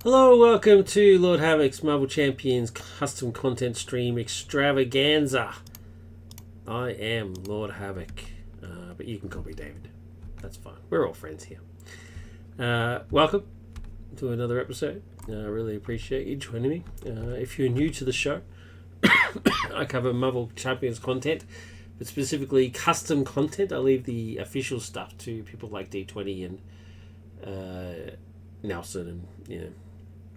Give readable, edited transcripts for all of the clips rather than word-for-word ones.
Hello, welcome to Lord Havoc's Marvel Champions custom content stream extravaganza. I am Lord Havoc, but you can call me David. That's fine. We're all friends here. Welcome to another episode. I really appreciate you joining me. If you're new to the show, I cover Marvel Champions content, but specifically custom content. I leave the official stuff to people like D20 and Nelson and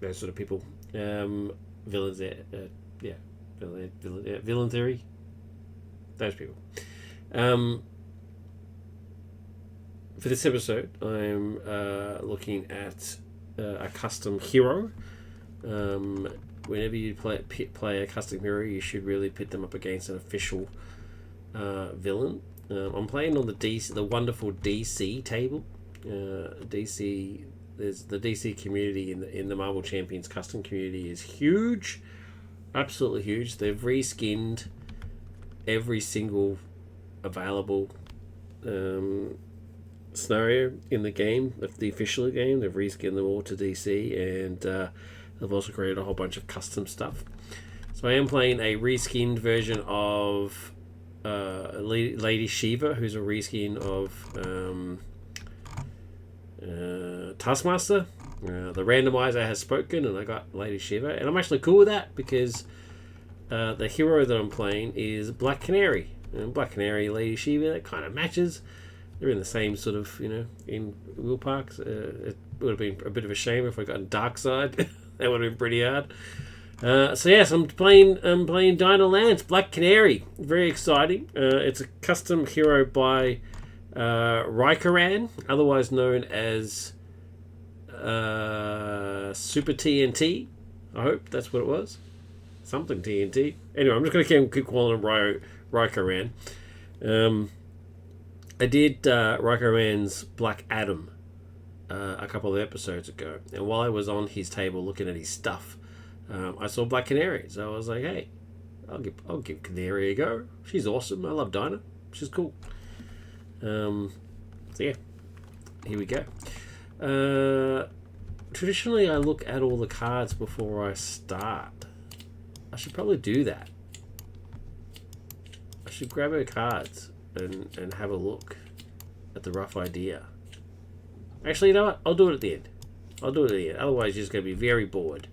those sort of people. Villains, villain theory. Those people. For this episode, I'm looking at a custom hero. Whenever you play a custom hero, you should really pit them up against an official villain. I'm playing on the wonderful DC table. DC. There's the DC community in the Marvel Champions custom community is huge, absolutely huge. They've reskinned every single available scenario in the game, the official game. They've reskinned them all to DC, and they've also created a whole bunch of custom stuff. So I am playing a reskinned version of Lady Shiva, who's a reskin of Taskmaster. The randomizer has spoken and I got Lady Shiva, and I'm actually cool with that because the hero that I'm playing is Black Canary, and Black Canary, Lady Shiva, that kind of matches. They're in the same sort of, in Will Parks. It would have been a bit of a shame if I got Dark Side. That would have been pretty hard. So yes, I'm playing Dinah Lance, Black Canary. Very exciting. It's a custom hero by RyCoRan, otherwise known as Super TNT. I hope that's what it was. Something TNT. Anyway, I'm just going to keep calling him RyCoRan. I did RyCoRan's Black Adam a couple of episodes ago, and while I was on his table looking at his stuff, I saw Black Canary, so I was like, hey, I'll give Canary a go. She's awesome. I love Dinah. She's cool. So yeah, here we go. Traditionally, I look at all the cards before I start. I should probably do that. I should grab her cards and have a look at the rough idea. Actually, you know what? I'll do it at the end. Otherwise, you're just going to be very bored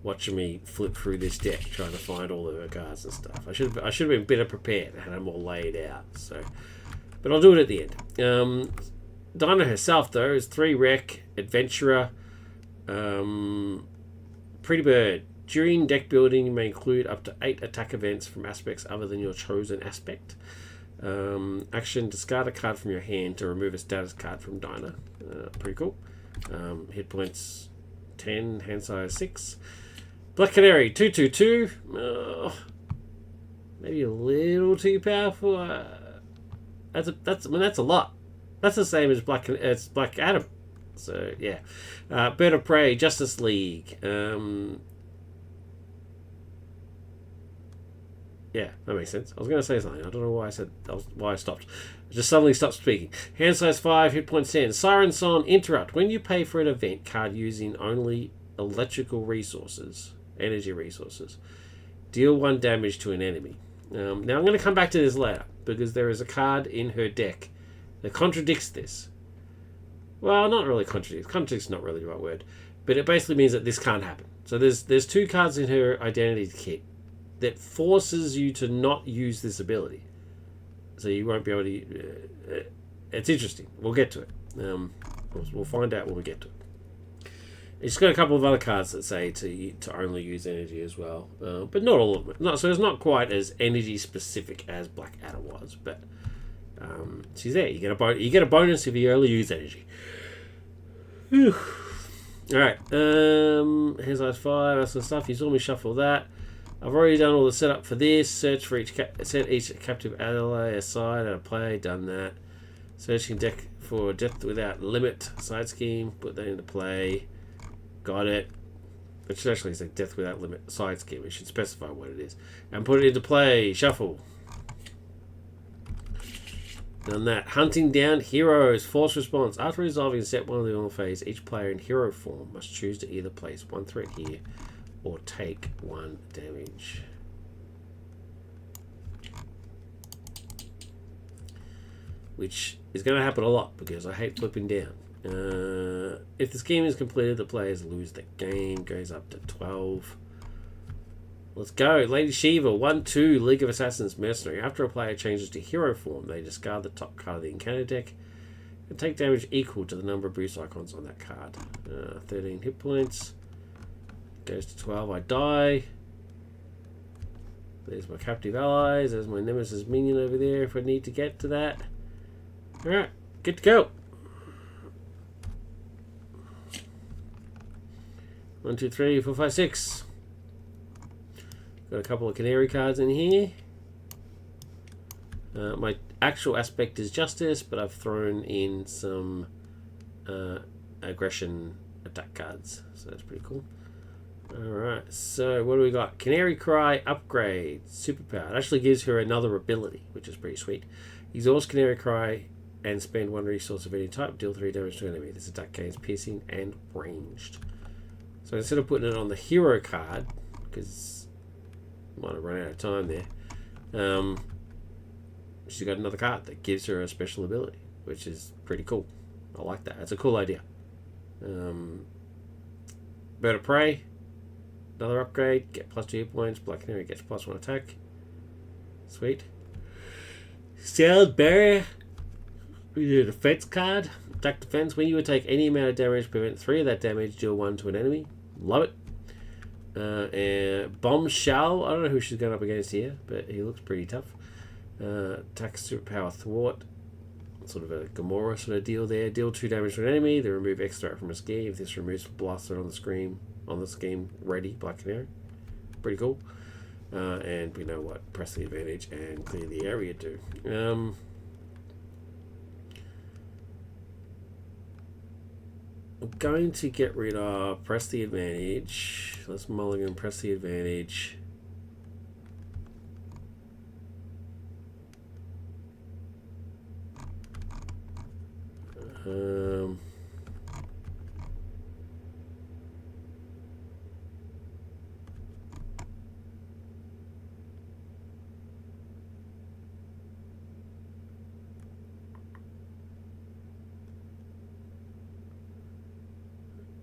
watching me flip through this deck trying to find all of her cards and stuff. I should have been better prepared and had them all laid out. But I'll do it at the end. Dinah herself, though, is 3 rec, adventurer, pretty bird. During deck building, you may include up to 8 attack events from aspects other than your chosen aspect. Action, discard a card from your hand to remove a status card from Dinah. Pretty cool. Hit points 10, hand size 6. Black Canary, 2/2/2. Maybe a little too powerful. That's a lot. That's the same as Black Adam. So yeah, Bird of Prey, Justice League. Yeah, that makes sense. I was going to say something. I don't know why I stopped. I just suddenly stopped speaking. Hand size 5, hit points 10. Siren Song, interrupt. When you pay for an event card using only electrical resources, energy resources, deal 1 damage to an enemy. Now I'm going to come back to this later because there is a card in her deck that contradicts this. Well, not really contradicts. Contradicts not really the right word, but it basically means that this can't happen. So there's 2 cards in her identity kit that forces you to not use this ability. So you won't be able to... it's interesting. We'll get to it. We'll find out when we get to it. It's got a couple of other cards that say to only use energy as well. But not all of them. So it's not quite as energy specific as Black Adam was. But she's there. You get a bonus if you only use energy. Whew. Alright. Hand size 5. That sort of stuff. You saw me shuffle that. I've already done all the setup for this. Search for set each captive ally aside and play. Done that. Searching deck for Death Without Limit side scheme. Put that into play. Got it. It should actually say Death Without Limit side scheme. It should specify what it is. And put it into play. Shuffle. Done that. Hunting down heroes. Force response. After resolving step 1 of the normal phase, each player in hero form must choose to either place 1 threat here or take 1 damage. Which is going to happen a lot because I hate flipping down. If the scheme is completed, the players lose the game. Goes up to 12. Let's go. Lady Shiva, 1/2, League of Assassins Mercenary. After a player changes to hero form, they discard the top card of the encounter deck and take damage equal to the number of boost icons on that card. 13 hit points. Goes to 12. I die. There's my captive allies. There's my nemesis minion over there if I need to get to that. Alright, good to go. 1, 2, 3, 4, 5, 6. Got a couple of Canary cards in here. My actual aspect is Justice, but I've thrown in some aggression attack cards, so that's pretty cool. Alright, so what do we got? Canary Cry upgrade, superpower. It actually gives her another ability, which is pretty sweet. Exhaust Canary Cry and spend 1 resource of any type, deal 3 damage to an enemy. This attack gains piercing and ranged. So instead of putting it on the hero card, because might have run out of time there, she's got another card that gives her a special ability, which is pretty cool. I like that. It's a cool idea. Bird of Prey, another upgrade, get +2 hit points. Black Canary gets +1 attack. Sweet. Sound Barrier, we do a defense card. Attack defense. When you take any amount of damage, prevent 3 of that damage, deal 1 to an enemy. Love it. And Bombshell. I don't know who she's going up against here, but he looks pretty tough. Attack superpower thwart. Sort of a Gamora sort of deal there. Deal 2 damage to an enemy. They remove extra from a scheme. If this removes blaster on the scheme ready, Black Canary. Pretty cool. And we know what press the advantage and clear the area do. I'm going to get rid of press the advantage. Let's mulligan press the advantage.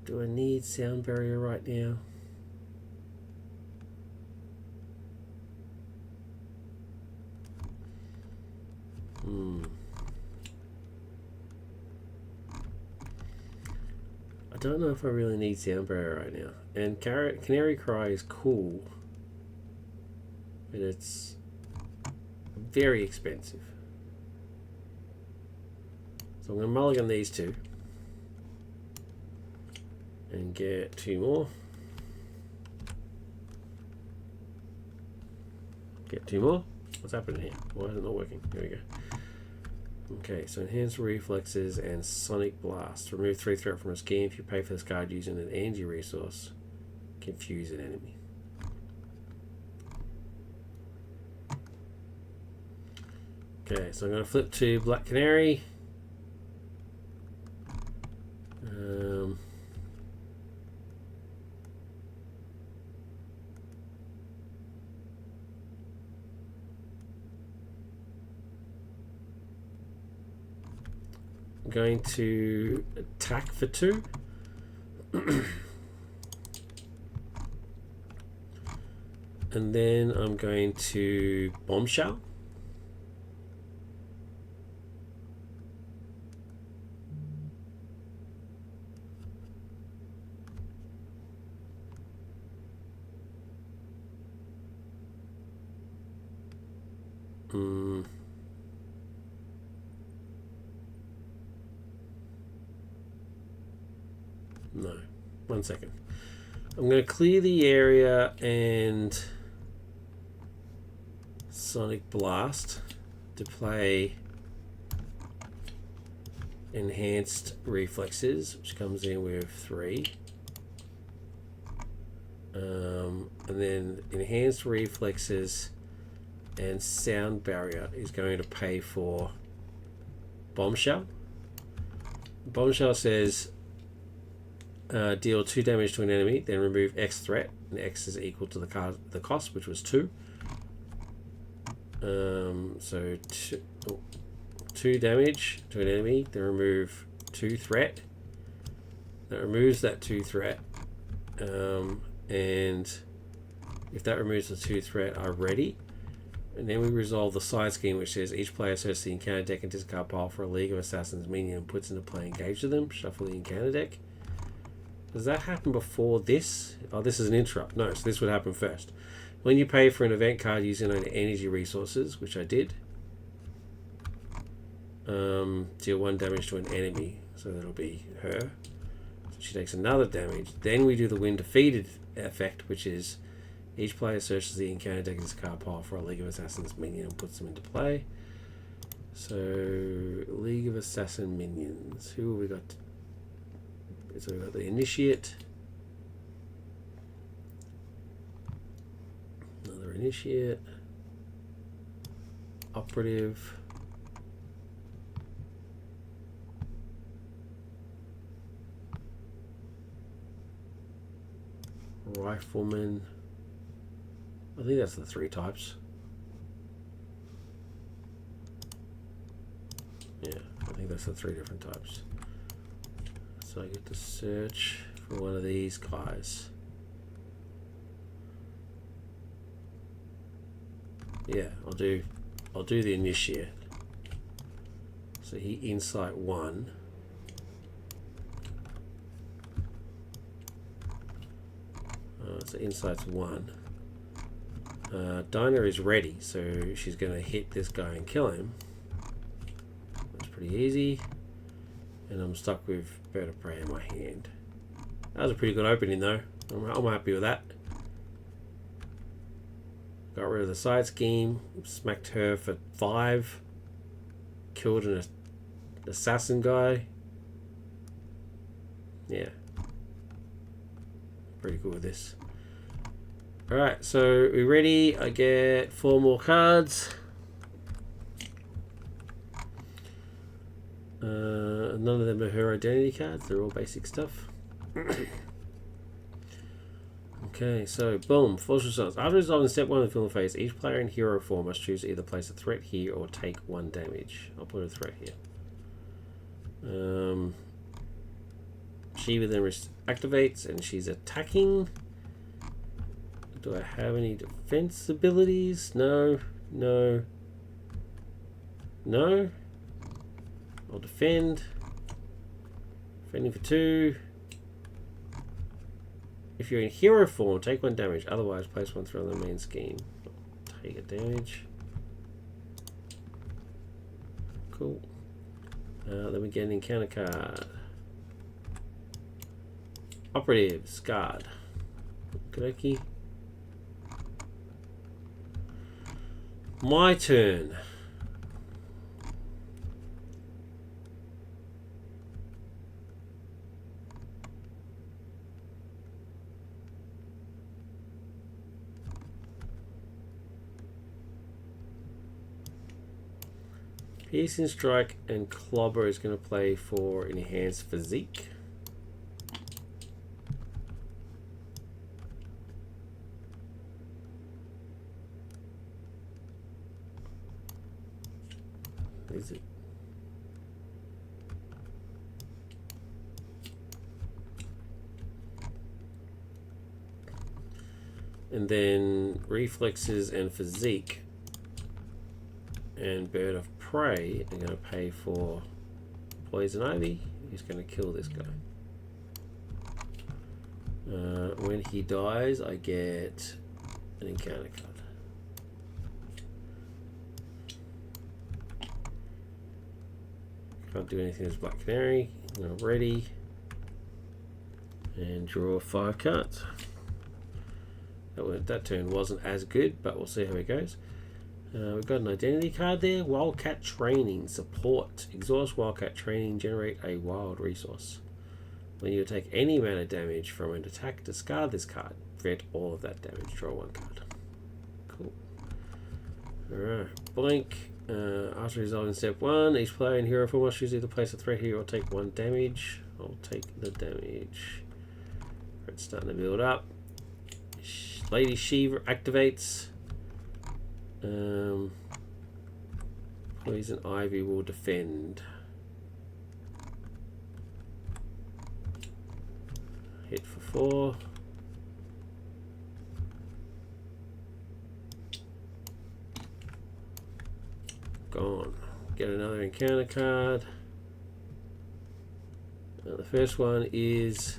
Do I need sound barrier right now? I don't know if I really need sound barrier right now. And Canary Cry is cool, but it's very expensive. So I'm going to mulligan these 2. And get 2 more. Get 2 more. What's happening here? Why is it not working? Here we go. Okay, so enhance reflexes and sonic blast. Remove 3 threat from a scheme if you pay for this card using an energy resource. Confuse an enemy. Okay, so I'm going to flip to Black Canary. I'm going to attack for 2. And then I'm going to Bombshell. No. 1 second. I'm going to clear the area and Sonic Blast to play Enhanced Reflexes, which comes in with 3. And then Enhanced Reflexes and Sound Barrier is going to pay for Bombshell. Bombshell says deal 2 damage to an enemy, then remove X threat, and X is equal to the cost, which was 2. So 2 damage to an enemy, then remove 2 threat. That removes that 2 threat, and if that removes the 2 threat, are ready. And then we resolve the side scheme, which says each player searches the encounter deck and discard pile for a League of Assassins minion and puts into play engaged with them. Shuffle the encounter deck. Does that happen before this? Oh, this is an interrupt. No, so this would happen first. When you pay for an event card using only energy resources, which I did, deal 1 damage to an enemy. So that'll be her. So she takes another damage. Then we do the win defeated effect, which is each player searches the encounter deck and discard pile for a League of Assassins minion and puts them into play. So, League of Assassin minions. Who have we got? So we've got the Initiate. Another Initiate. Operative. Rifleman. I think that's the 3 types. Yeah, I think that's the 3 different types. So I get to search for one of these guys. Yeah, I'll do the Initiate. So he Insight 1. So Insight's 1. Dinah is ready, so she's going to hit this guy and kill him. That's pretty easy. And I'm stuck with Bird of Prey in my hand. That was a pretty good opening though. I'm happy with that. Got rid of the side scheme. Smacked her for 5. Killed an assassin guy. Yeah. Pretty good with this. Alright, so we're ready. I get 4 more cards. None of them are her identity cards. They're all basic stuff. Okay, so boom. Force results. After resolving step 1 of the film phase, each player in hero form must choose to either place a threat here or take 1 damage. I'll put a threat here. She then activates and she's attacking. Do I have any defense abilities? No. No. No. I'll defend. Defending for 2. If you're in hero form, take 1 damage. Otherwise, place 1 threat on the main scheme. Take a damage. Cool. Then we get an encounter card. Operative, Scarred. Okey-dokey. My turn. Piercing Strike and Clobber is going to play for Enhanced Physique. Is it? And then Reflexes and Physique and Bird of Prey are going to pay for Poison Ivy. He's going to kill this guy. When he dies, I get an encounter card. Can't do anything as Black Canary. I'm ready. And draw 5 cards. That turn wasn't as good, but we'll see how it goes. We've got an identity card there. Wildcat Training. Support. Exhaust Wildcat Training. Generate a wild resource. When you take any amount of damage from an attack, discard this card. Prevent all of that damage. Draw 1 card. Cool. Alright. Blink. After resolving step 1, each player in hero form must choose either place a threat here or take 1 damage. I'll take the damage. It's starting to build up. Lady Shiva activates. Poison Ivy will defend. Hit for 4. Gone. Get another encounter card. The first one is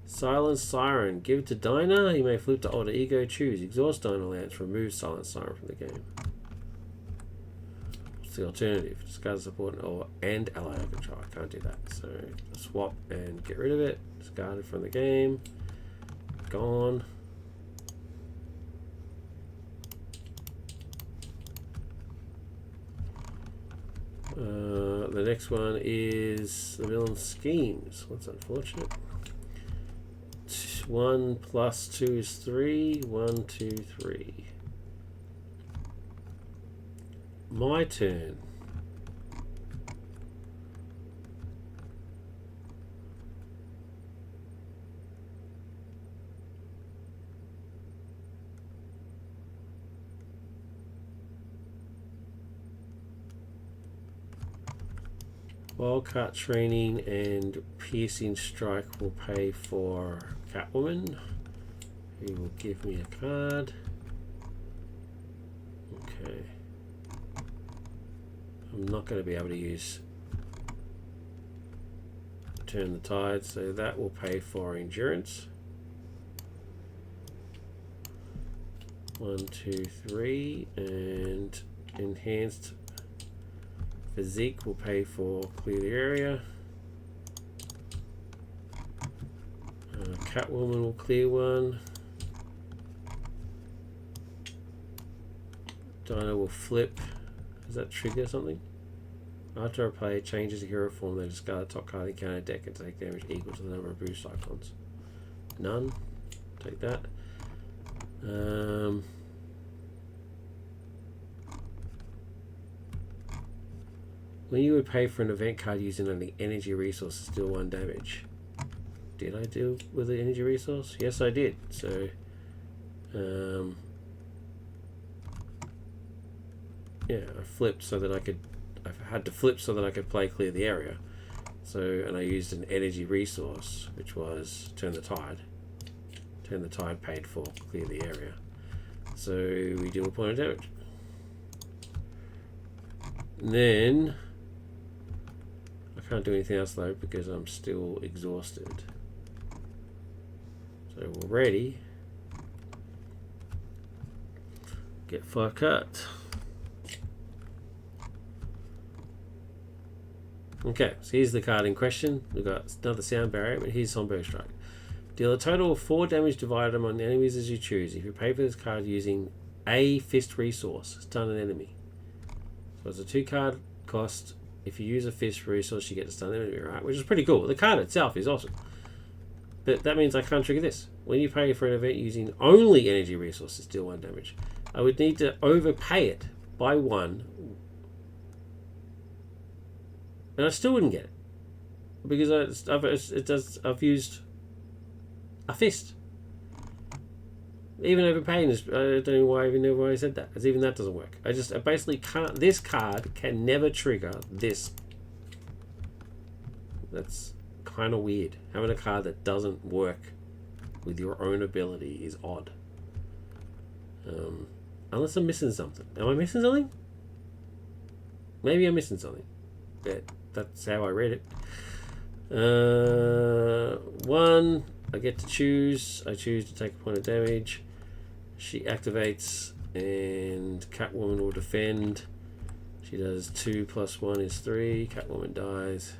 Silent Siren. Give it to Dinah. You may flip to alter ego. Choose. Exhaust Dinah Lance. Remove Silent Siren from the game. What's the alternative? Discard support and ally control. I can't do that. So swap and get rid of it. Discard it from the game. Gone. The next one is the Villain Schemes. What's unfortunate? 1 plus 2 is 3. 1, 2, 3. My turn. Wildcat Training and Piercing Strike will pay for Catwoman, who will give me a card. Okay. I'm not going to be able to use Turn the Tide, so that will pay for Endurance. 1, 2, 3, and Enhanced Physique will pay for Clear the Area. Catwoman will clear 1. Dinah will flip. Does that trigger something? After a player changes the hero form, they discard the top card of the counter deck and take damage equal to the number of boost icons. None. Take that. When you would pay for an event card using only energy resources, deal 1 damage. Did I deal with the energy resource? Yes, I did. So, yeah, I flipped so that I could. I had to flip so that I could play Clear the Area. So, and I used an energy resource, which was Turn the Tide. Turn the Tide paid for Clear the Area. So we deal a point of damage. And then I can't do anything else though because I'm still exhausted. So we're ready. Get 5 cards. Okay, so here's the card in question. We've got another sound barrier, but here's Somber Strike. Deal a total of 4 damage divided among the enemies as you choose. If you pay for this card using a fist resource, stun an enemy. So it's a 2 card cost. If you use a fist resource, you get to stun an enemy, right? Which is pretty cool. The card itself is awesome. But that means I can't trigger this. When you pay for an event using only energy resources, deal 1 damage. I would need to overpay it by 1. And I still wouldn't get it. Because I've used a fist. Even overpaying is, I don't know why I even know why I said that. Because even that doesn't work. I basically can't, this card can never trigger this. That's kind of weird. Having a card that doesn't work with your own ability is odd. Unless I'm missing something. Am I missing something? Maybe I'm missing something. But that's how I read it. 1, I get to choose. I choose to take a point of damage. She activates and Catwoman will defend. She does 2 plus 1 is 3. Catwoman dies.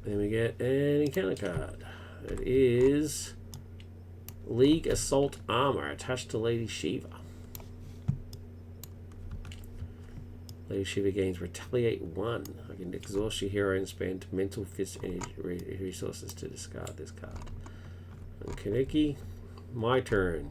Then we get an encounter card. It is League Assault Armor attached to Lady Shiva. Lady Shiva gains Retaliate 1. I can exhaust your hero and spend mental fist energy resources to discard this card. And Kaneki, my turn.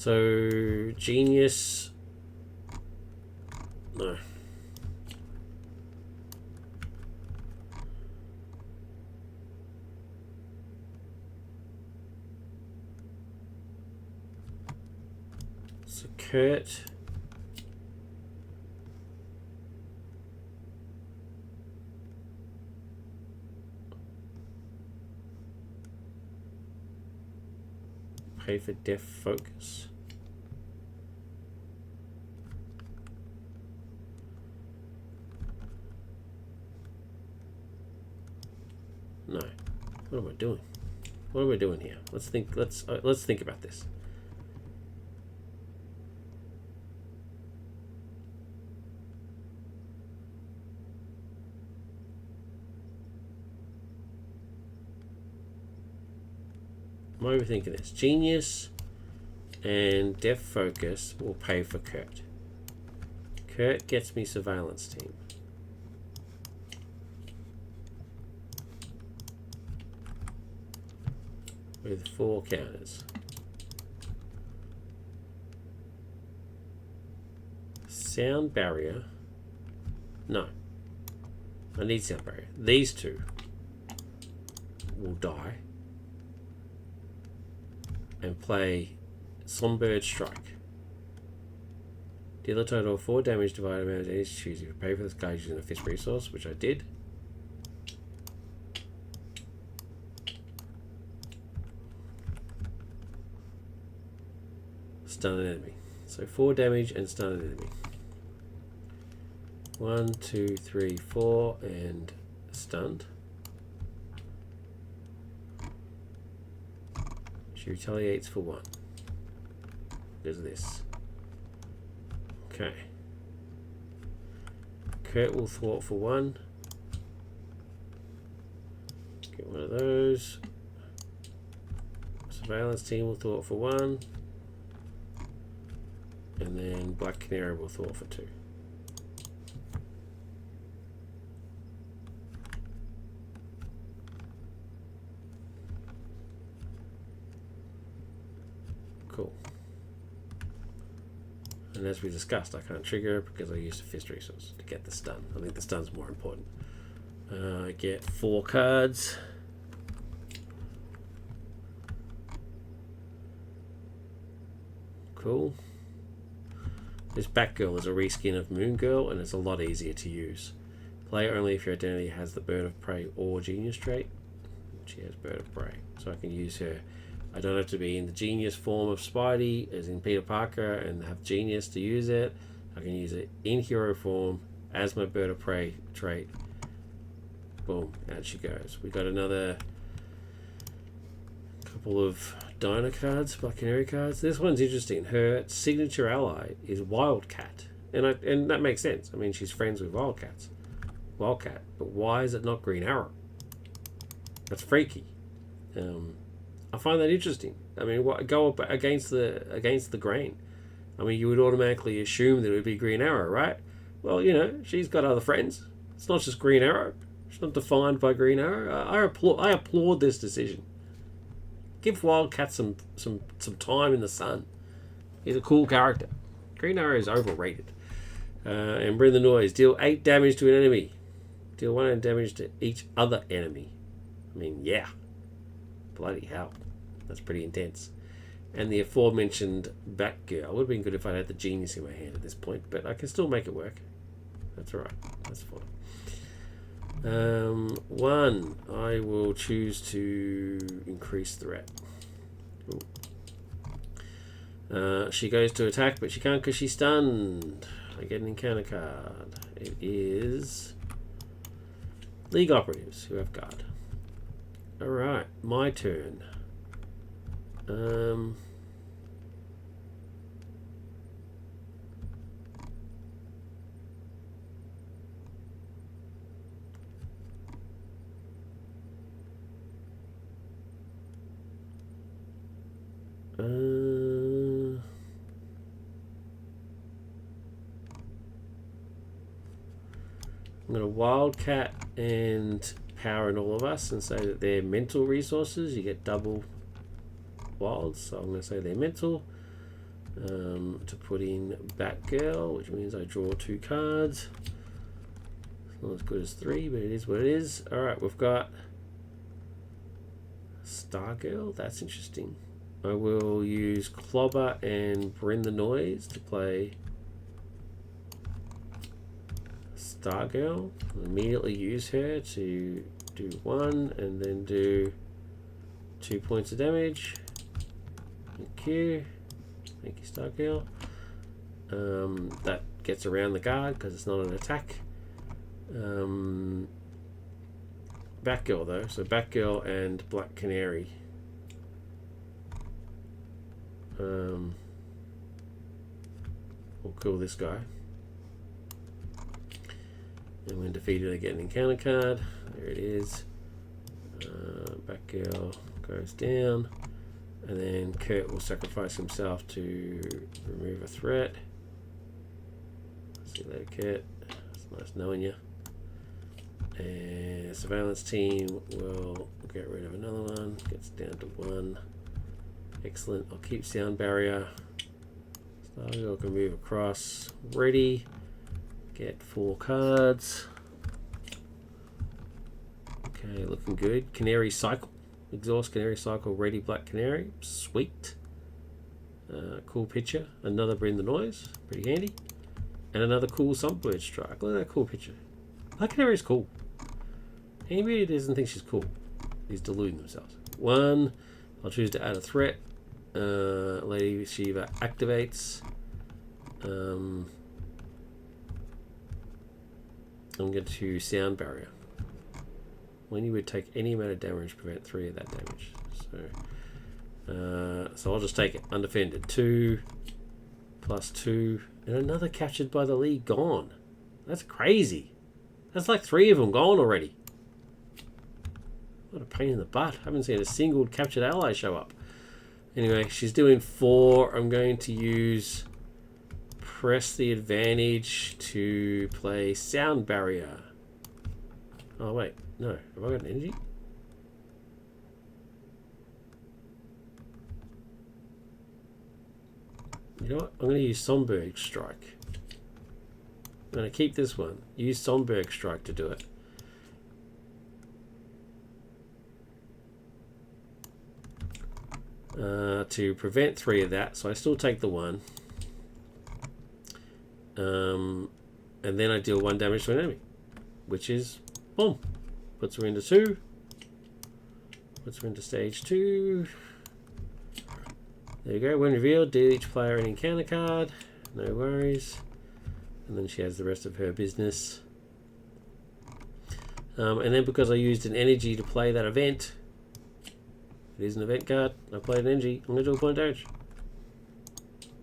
So genius. No. So Kurt. Pay for deaf focus. No. What am I doing? What are we doing here? Let's think. Let's think about this. I'm overthinking this. Genius and deaf focus will pay for Kurt. Kurt gets me surveillance team. With 4 counters. Sound barrier. No. I need sound barrier. These two will die. And play Songbird Strike. Deal a total of 4 damage divided by the amount of damage you choose. If you pay for this guy using a fist resource, which I did. Stun an enemy. So 4 damage and stun an enemy. 1, 2, 3, 4, and stunned. She retaliates for 1. There's this. Okay. Kurt will thwart for 1. Get one of those. Surveillance team will thwart for 1. And then Black Canary will thwart for 2. Cool. And as we discussed, I can't trigger it because I used a fist resource to get the stun. I think the stun's more important. I get 4 cards. Cool. This Batgirl is a reskin of Moon Girl, and it's a lot easier to use. Play only if your identity has the Bird of Prey or Genius trait. She has Bird of Prey, so I can use her. I don't have to be in the Genius form of Spidey, as in Peter Parker, and have Genius to use it. I can use it in hero form as my Bird of Prey trait. Boom, out she goes. We got another couple of Dino cards, Black Canary cards. This one's interesting. Her signature ally is Wildcat, and that makes sense. I mean, she's friends with Wildcat, but why is it not Green Arrow? That's freaky. I find that interesting. I mean, go up against the grain. I mean, you would automatically assume that it would be Green Arrow, right? Well, you know, she's got other friends. It's not just Green Arrow. She's not defined by Green Arrow. I applaud this decision. Give Wildcat some time in the sun. He's a cool character. Green Arrow is overrated. And bring the noise. Deal 8 damage to an enemy. Deal 1 damage to each other enemy. I mean, yeah. Bloody hell. That's pretty intense. And the aforementioned Batgirl. It would have been good if I had the Genius in my hand at this point, but I can still make it work. That's alright. That's fine. 1. I will choose to increase threat. She goes to attack, but she can't because she's stunned. I get an encounter card. It is League Operatives who have guard. Alright, my turn. I'm going to Wildcat and Power in all of us and say that they're mental resources. You get double wilds, so I'm going to say they're mental. to put in Batgirl, which means I draw 2 cards. It's not as good as 3, but it is what it is. Alright, we've got Stargirl. That's interesting. I will use Clobber and Bring the Noise to play Stargirl. I'll immediately use her to do 1 and then do 2 points of damage. Thank you. Thank you, Stargirl. That gets around the guard because it's not an attack. Batgirl though, so Batgirl and Black Canary. We'll kill this guy. And when defeated, I get an encounter card. There it is. Batgirl goes down. And then Kurt will sacrifice himself to remove a threat. See you later, Kurt. It's nice knowing you. And surveillance team will get rid of another one. Gets down to 1. Excellent. I'll keep sound barrier. Stargirl can move across. Ready. Get 4 cards. Okay, looking good. Canary cycle. Exhaust Canary cycle. Ready Black Canary. Sweet. Cool picture. Another Bring the Noise. Pretty handy. And another cool Sunbird Strike. Look at that cool picture. Black Canary is cool. Anybody who doesn't think she's cool is deluding themselves. 1. I'll choose to add a threat. Lady Shiva activates. I'm going to sound barrier. When you would take any amount of damage, prevent 3 of that damage. So I'll just take it undefended. 2 plus 2, and another captured by the league gone. That's crazy. That's like 3 of them gone already. What a pain in the butt. I haven't seen a single captured ally show up. Anyway, she's doing 4. I'm going to use press the advantage to play sound barrier. Oh wait, no. Have I got an energy? You know what? I'm going to use Sonberg Strike. I'm going to keep this one. Use Sonberg Strike to do it. To prevent 3 of that, so I still take the 1. And then I deal 1 damage to an enemy, which is boom. Puts her into 2. Puts her into stage 2. There you go. When revealed, deal each player an encounter card. No worries. And then she has the rest of her business. And then because I used an energy to play that event, it is an event card. I played an energy. I'm going to do a point of damage.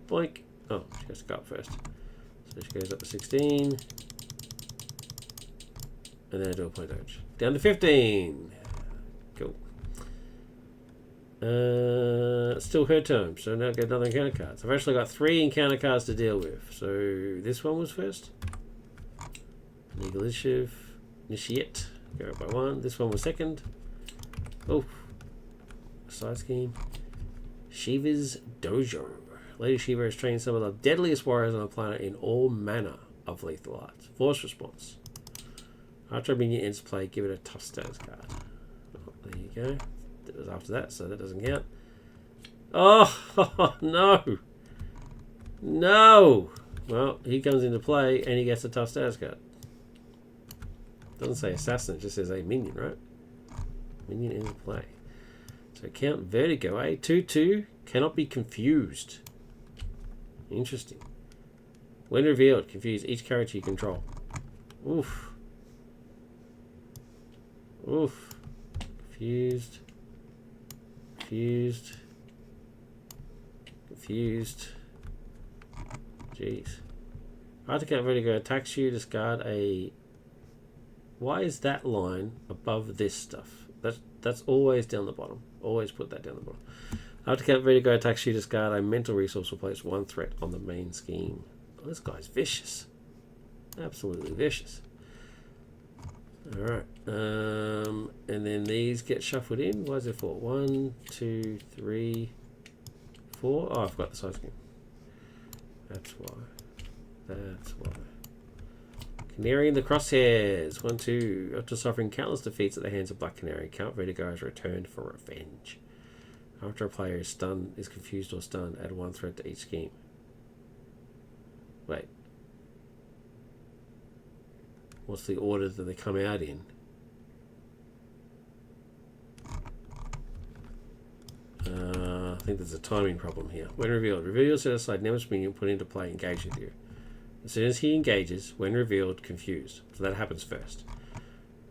Boink. Oh, she has to go up first. So she goes up to 16. And then I do a point of damage. Down to 15. Cool. Still her turn. So now I get another encounter card. So I've actually got 3 encounter cards to deal with. So this one was first. Legal Initiate. Go up by 1. This one was second. Oh. Side scheme. Shiva's Dojo. Lady Shiva has trained some of the deadliest warriors on the planet in all manner of lethal arts. Force response. After a minion ends play, give it a tough status card. Oh, there you go. It was after that, so that doesn't count. Oh, no. No. Well, he comes into play and he gets a tough status card. Doesn't say assassin, it just says a minion, right? Minion ends play. So count Vertigo, eh? 2/2 cannot be confused. Interesting. When revealed, confuse each character you control. Oof. Oof. Confused. Confused. Confused. Jeez. After count Vertigo attacks you, discard a... Why is that line above this stuff? That's always down the bottom. Always put that down the bottom. After count Vertigo attacks you, discard a mental resource, replace 1 threat on the main scheme. Oh, this guy's vicious. Absolutely vicious. Alright. And then these get shuffled in. Why is there 4? 1, 2, 3, 4. Oh, I forgot the size scheme. That's why. That's why. Canary in the crosshairs. 1-2. After suffering countless defeats at the hands of Black Canary, Count Vertigo has returned for revenge. After a player is stunned, is confused or stunned, add 1 threat to each scheme. Wait. What's the order that they come out in? I think there's a timing problem here. When revealed, reveal your set aside Nemesis minion put into play, engage with you. As soon as he engages, when revealed, confused. So that happens first.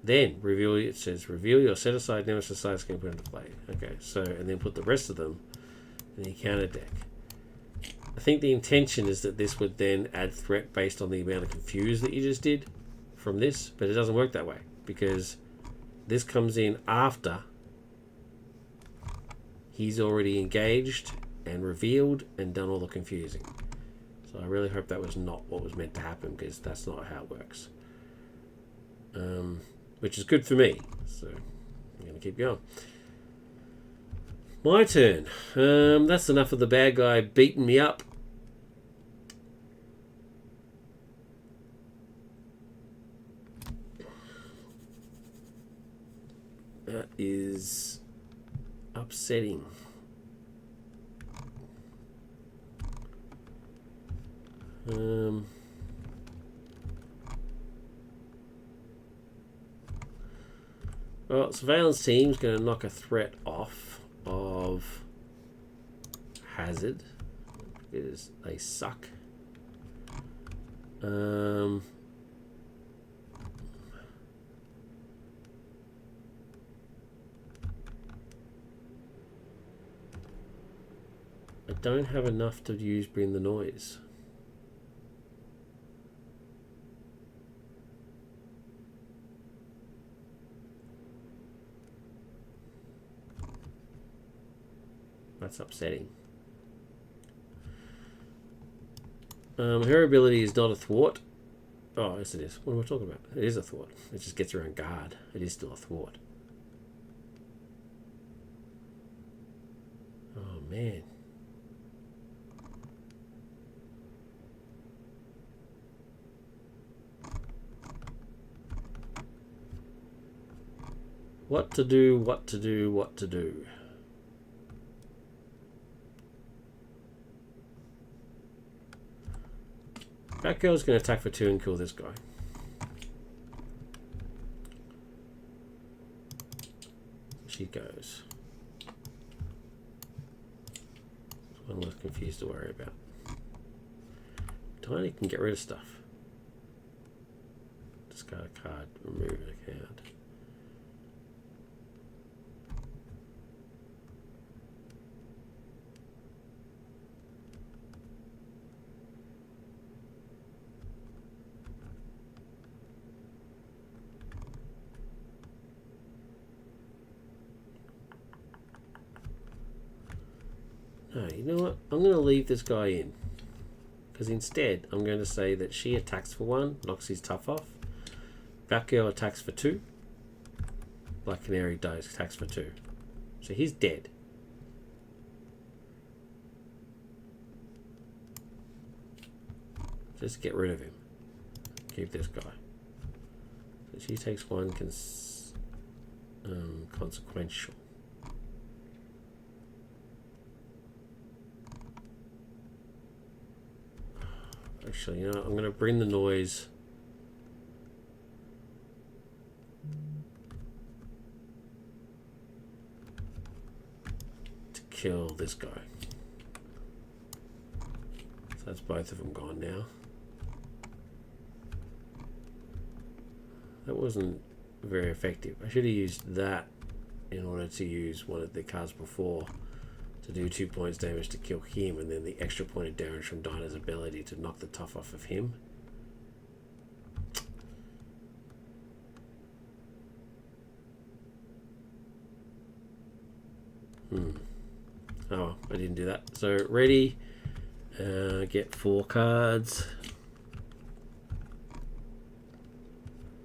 Then reveal. It says reveal your set aside Nemesis side scheme put into play. Okay, so and then put the rest of them in the counter deck. I think the intention is that this would then add threat based on the amount of confuse that you just did from this, but it doesn't work that way because this comes in after he's already engaged and revealed and done all the confusing. So I really hope that was not what was meant to happen because that's not how it works. Which is good for me. So I'm going to keep going. My turn. That's enough of the bad guy beating me up. That is upsetting. Well, surveillance team's going to knock a threat off of Hazard because they suck. I don't have enough to use Bring the Noise. That's upsetting. Her ability is not a thwart. Oh, yes it is. What am I talking about? It is a thwart. It just gets her on guard. It is still a thwart. Oh, man. What to do, what to do, what to do. That girl's going to attack for 2 and kill this guy. She goes. One less confused to worry about. Tiny can get rid of stuff. Discard a card, remove an account. No, you know what? I'm going to leave this guy in. Because instead, I'm going to say that she attacks for 1, knocks his tough off. Batgirl attacks for 2. Black Canary attacks for 2. So he's dead. Just get rid of him. Keep this guy. So she takes 1 consequential. Actually, you know, I'm going to bring the noise. To kill this guy. So that's both of them gone now. That wasn't very effective. I should have used that in order to use one of the cards before to do 2 points damage to kill him, and then the extra point of damage from Dinah's ability to knock the tough off of him. Oh, well, I didn't do that. So ready, get 4 cards.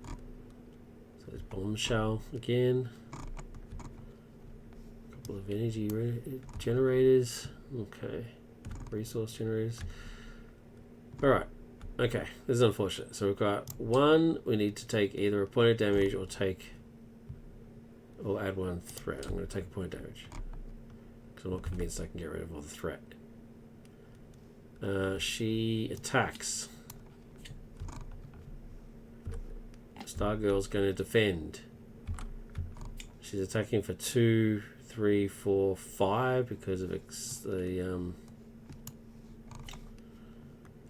So there's Bombshell again. Couple of energy generators. Okay. Resource generators. Alright. Okay, this is unfortunate. So we've got 1, we need to take either a point of damage or add 1 threat. I'm going to take a point of damage. Because I'm not convinced I can get rid of all the threat. She attacks. Stargirl's going to defend. She's attacking for 2, 3, 4, 5 because of the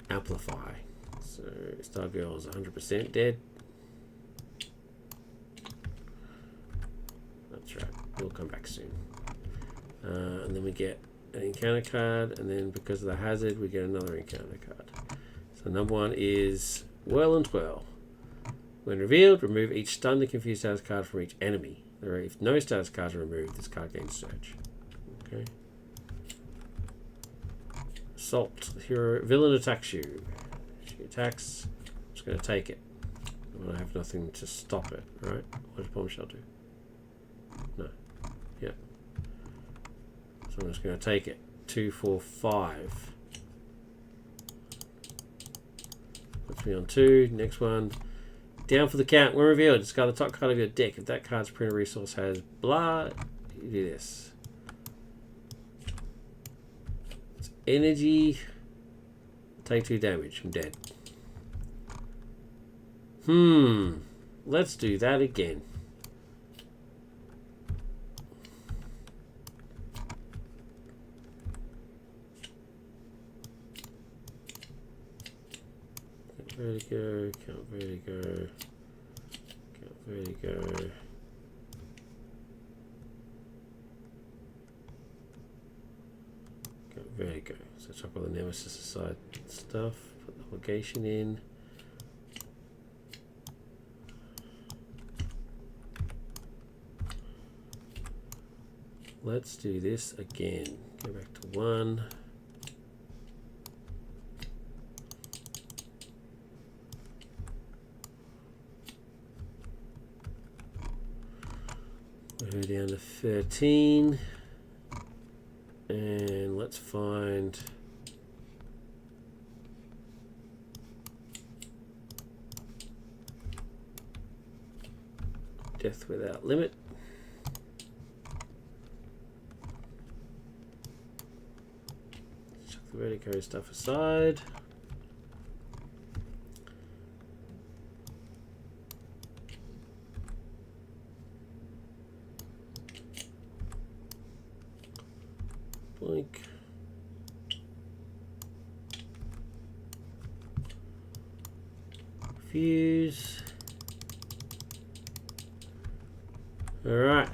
amplify. So Stargirl is 100% dead. That's right. We'll come back soon. And then we get an encounter card, and then because of the hazard, we get another encounter card. So number 1 is Whirl and Twirl. When revealed, remove each stunned and confused status card from each enemy. If no status cards are removed, this card gains Surge. Okay. Assault. Hero villain attacks you. She attacks. I'm just going to take it. I have nothing to stop it, right? What does Bombshell do? No. Yeah. So I'm just going to take it. 2, 4, 5. Puts me on 2. Next one. Down for the count. When revealed, discard the top card of your deck. If that card's printed resource has blah, you do this. It's energy. Take 2 damage. I'm dead. Let's do that again. Vertigo, count vertigo, count vertigo. Count vertigo. So chuck all the Nemesis aside stuff, put the obligation in. Let's do this again. Go back to 1. Go down to 13, and let's find Death Without Limit. Chuck the Vertigo stuff aside. Blink. Fuse. Alright.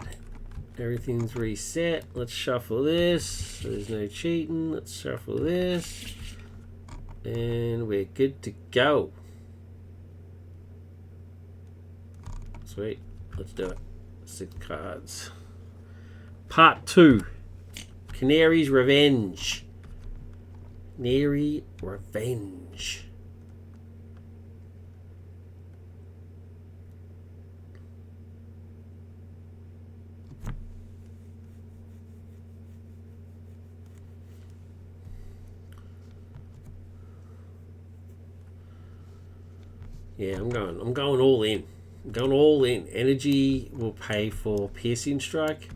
Everything's reset. Let's shuffle this. There's no cheating. Let's shuffle this. And we're good to go. Sweet. Let's do it. 6 cards. Part 2. Canary's Revenge. Canary Revenge. Yeah, I'm going all in. I'm going all in. Energy will pay for Piercing Strike.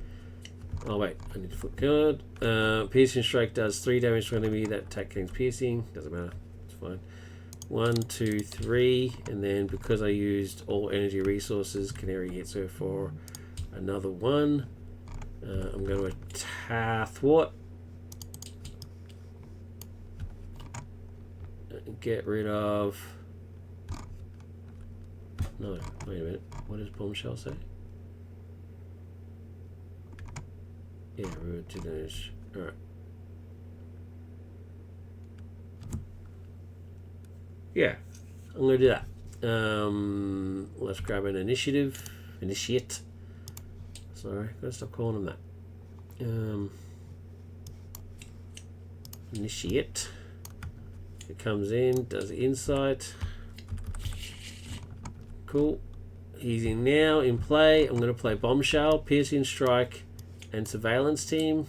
Oh wait, I need to flip card. Piercing Strike does 3 damage to an enemy that attack gains piercing. Doesn't matter. It's fine. 1, 2, 3, and then because I used all energy resources, Canary hits her for another 1. I'm going to thwart. Get rid of. No, wait a minute. What does Bombshell say? Yeah, we're to damage. Alright. Yeah, I'm gonna do that. Let's grab an initiate. Sorry, gotta stop calling them that. Initiate. It comes in, does insight. Cool. He's in now, in play. I'm going to play Bombshell, Piercing Strike, and Surveillance Team.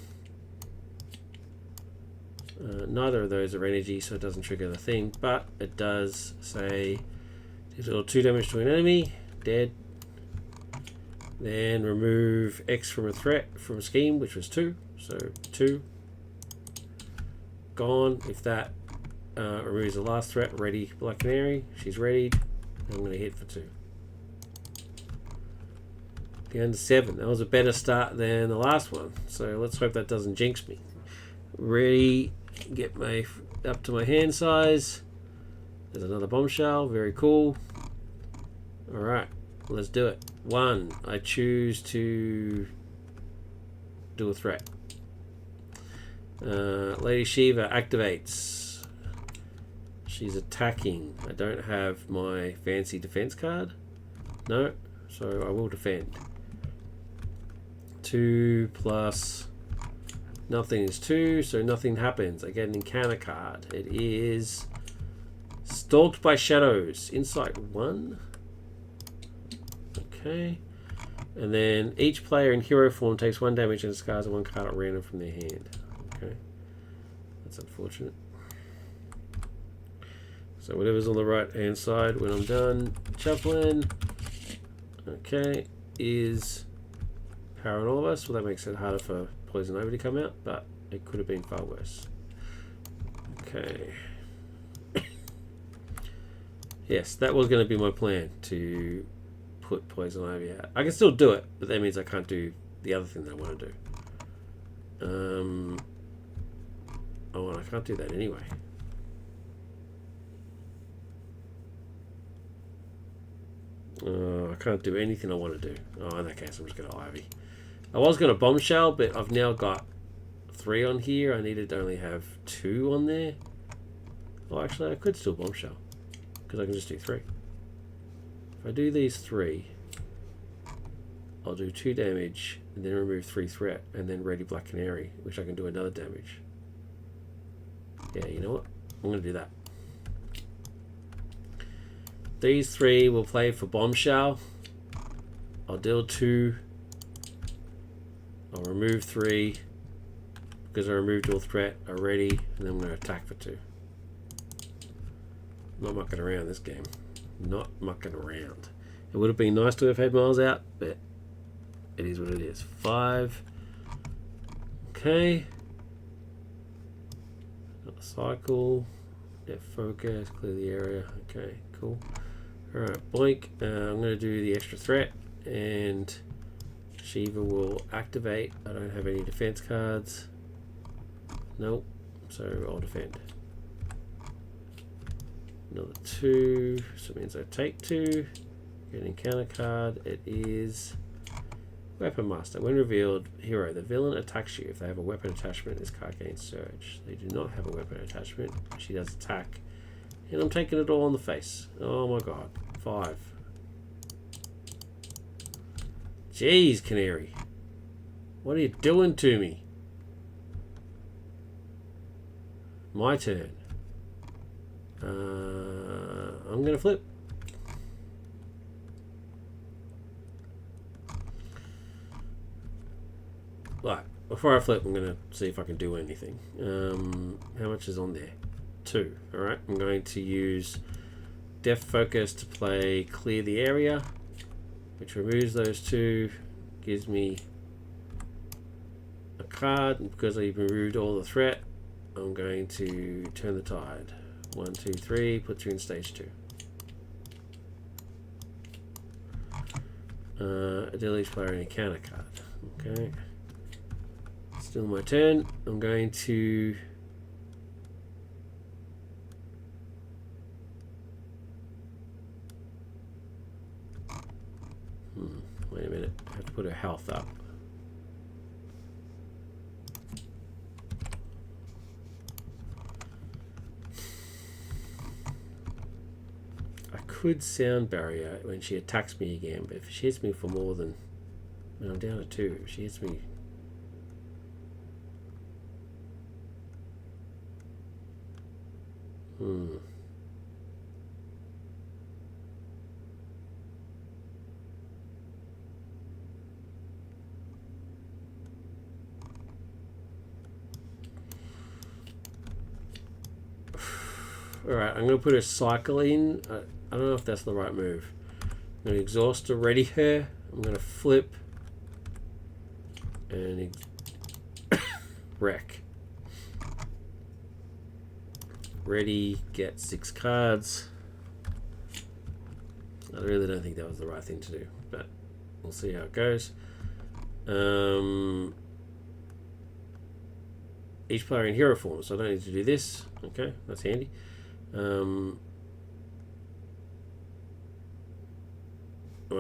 neither of those are energy, so it doesn't trigger the thing, but it does say deal 2 damage to an enemy, dead. Then remove X from a threat from a scheme, which was 2, so 2. Gone. If that removes the last threat, ready Black Canary. She's ready. I'm going to hit for 2. Down to 7. That was a better start than the last one, so let's hope that doesn't jinx me. Ready, get my up to my hand size. There's another bombshell, very cool. Alright, let's do it. 1, I choose to do a threat. Lady Shiva activates. She's attacking. I don't have my fancy defense card. No, so I will defend. 2 plus nothing is 2, so nothing happens. I get an encounter card. It is Stalked by Shadows. Insight 1. Okay. And then each player in hero form takes 1 damage and discards 1 card at random from their hand. Okay. That's unfortunate. So whatever's on the right hand side when I'm done shuffling, okay, is Power on all of us. Well, that makes it harder for Poison Ivy to come out, but it could have been far worse. Okay. Yes, that was going to be my plan, to put Poison Ivy out. I can still do it, but that means I can't do the other thing that I want to do. Oh, and I can't do that anyway. I can't do anything I want to do. Oh, in that case, I'm just going to Ivy. I was going to Bombshell, but I've now got 3 on here. I needed to only have 2 on there. Oh, actually, I could still Bombshell, because I can just do 3. If I do these 3, I'll do 2 damage, and then remove 3 threat, and then ready Black Canary, which I can do another damage. Yeah, you know what? I'm going to do that. These 3 will play for Bombshell. I'll deal 2. I'll remove 3. Because I removed all threat already. And then I'm going to attack for 2. Not mucking around this game. Not mucking around. It would have been nice to have had Miles out, but it is what it is. 5. Okay. Another cycle. Net focus. Clear the area. Okay, cool. Alright, blink. I'm going to do the extra threat, and Shiva will activate. I don't have any defense cards. Nope, so I'll defend. Another 2, so it means I take 2. Get an encounter card. It is Weapon Master. When revealed, hero. The villain attacks you. If they have a weapon attachment, this card gains Surge. They do not have a weapon attachment. She does attack. And I'm taking it all in the face. Oh my god. 5. Jeez, Canary. What are you doing to me? My turn. I'm going to flip. Right. Before I flip, I'm going to see if I can do anything. How much is on there? 2. Alright, I'm going to use Depth Focus to play Clear the Area, which removes those 2, gives me a card, and because I've removed all the threat, I'm going to turn the tide. 1, 2, 3, puts you in stage 2. Deal each player an encounter card. Okay. Still my turn. I'm going to wait a minute. I have to put her health up. I could Sound Barrier when she attacks me again, but if she hits me for more than... I'm down to 2. If she hits me... Alright, I'm going to put a cycle in. I don't know if that's the right move. I'm going to exhaust to ready her. I'm going to flip and wreck. Ready, get 6 cards. I really don't think that was the right thing to do, but we'll see how it goes. Each player in hero form, so I don't need to do this. Okay, that's handy. Well,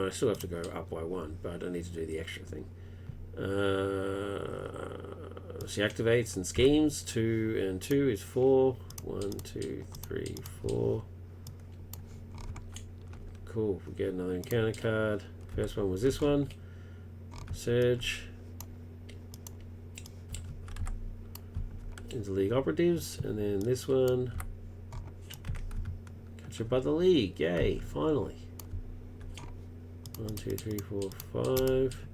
I still have to go up by 1, but I don't need to do the extra thing. She activates and schemes. 2 and 2 is 4. 1, 2, 3, 4. Cool. We get another encounter card. First one was this one. Surge. Into League Operatives. And then this one. Captured by the League. Yay. Finally. 1, 2, 3, 4, 5.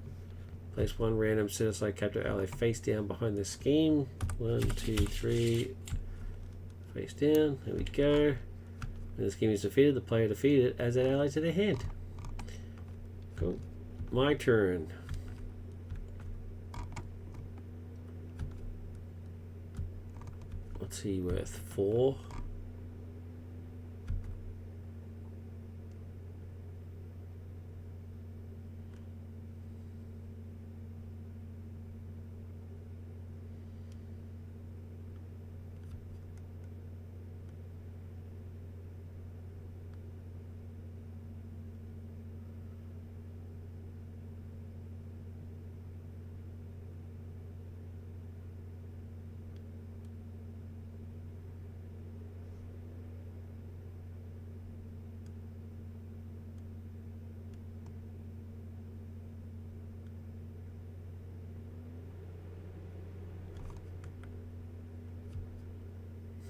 Place 1 random set aside captive ally face down behind the scheme. 1, 2, 3. Face down. There we go. When the scheme is defeated, the player defeated it as an ally to their hand. Cool. My turn. What's he worth? 4.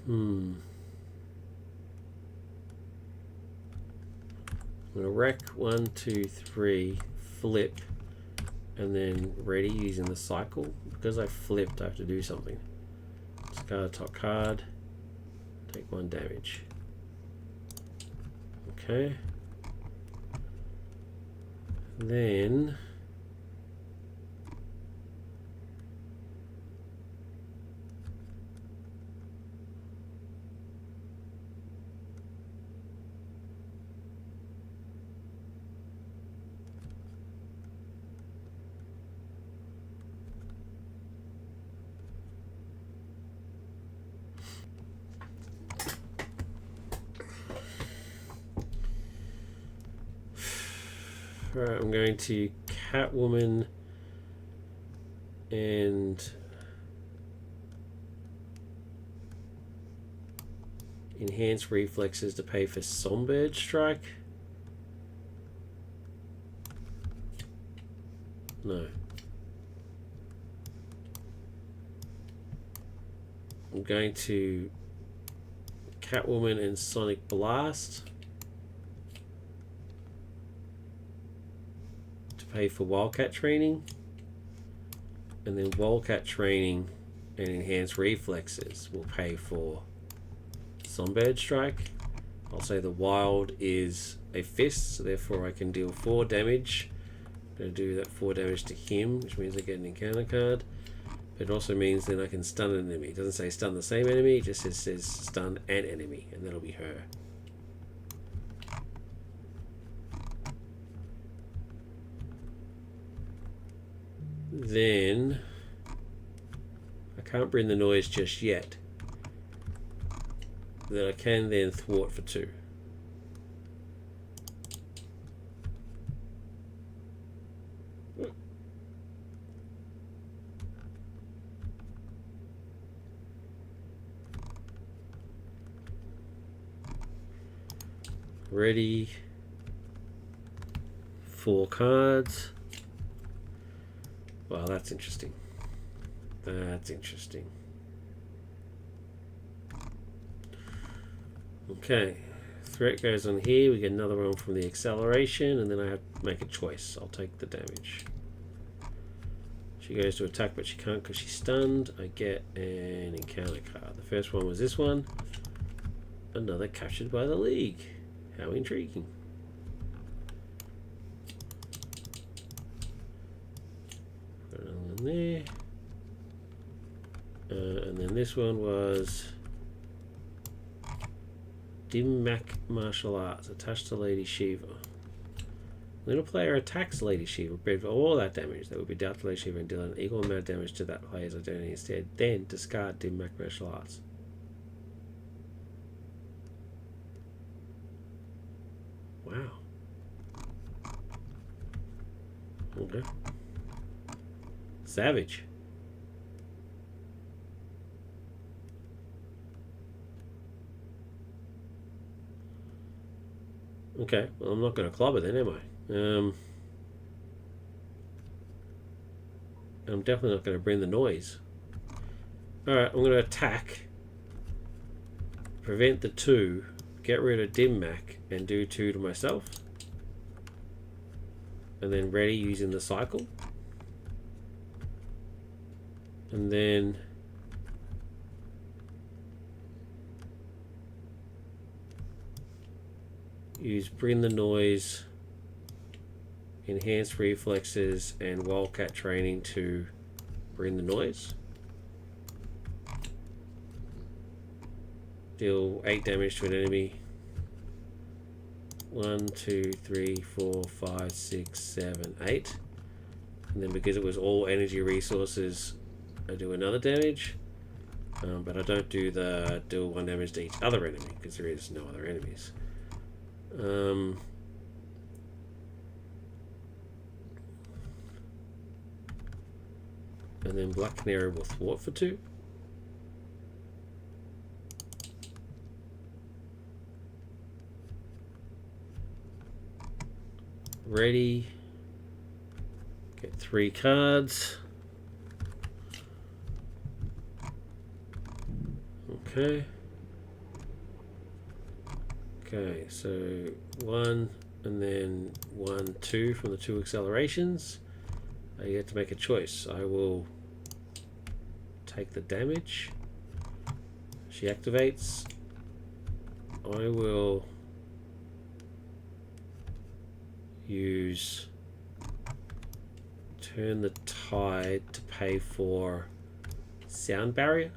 I'm gonna wreck 1, 2, 3, flip, and then ready using the cycle. Because I flipped, I have to do something. Discard a top card, take 1 damage. Okay. Then alright, I'm going to Catwoman and enhance reflexes to pay for Songbird Strike. No. I'm going to Catwoman and Sonic Blast to pay for Wildcat Training, and then Wildcat Training and Enhanced Reflexes will pay for Songbird Strike. I'll say the Wild is a fist, so therefore I can deal 4 damage. I'm going to do that 4 damage to him, which means I get an encounter card. But it also means then I can stun an enemy. It doesn't say stun the same enemy, it just says stun an enemy, and that'll be her. Then I can't bring the noise just yet. That I can then thwart for 2. Ready. 4 cards. Well, that's interesting. That's interesting. Okay. Threat goes on here. We get another one from the acceleration, and then I have to make a choice. I'll take the damage. She goes to attack, but she can't because she's stunned. I get an encounter card. The first one was this one. another captured by the League. How intriguing. Got another one there. And then this one was Dim Mak Martial Arts attached to Lady Shiva. When a player attacks Lady Shiva, prepared for all that damage that would be dealt to Lady Shiva and deal an equal amount of damage to that player's identity instead. Then discard Dim Mak Martial Arts. Wow. Okay. Savage. Okay, well, I'm not going to club it then, am I? I'm definitely not going to bring the noise. Alright, I'm going to attack. Prevent the 2. Get rid of Dim Mak and do 2 to myself. And then ready using the cycle. And then use Bring the Noise, Enhanced Reflexes, and Wildcat Training to bring the noise. Deal 8 damage to an enemy. 1, 2, 3, 4, 5, 6, 7, 8. And then because it was all energy resources, I do another damage. But I don't do 1 damage to each other enemy because there is no other enemies. And then Black Canary will thwart for 2. Ready. Get 3 cards. Okay. Okay, so 1 and then 1, 2 from the 2 accelerations. You have to make a choice. I will take the damage. She activates. I will use Turn the Tide to pay for Sound Barrier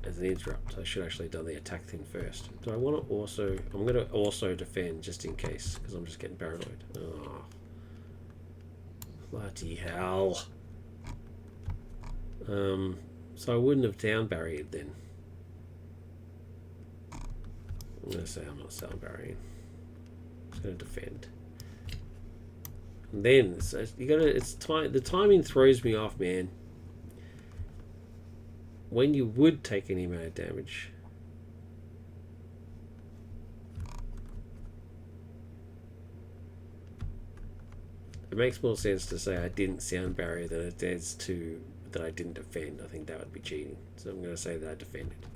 as an interrupt. I should actually have done the attack thing first. Do I want to also... I'm going to also defend just in case because I'm just getting paranoid. Oh, bloody hell. So I wouldn't have down barriered then. I'm going to say I'm not sound barrieing. I'm just going to defend. And then so you got to. The timing throws me off, man. When you would take any amount of damage, it makes more sense to say I didn't sound barrier than it does to that I didn't defend. I think that would be cheating. So I'm going to say that I defended.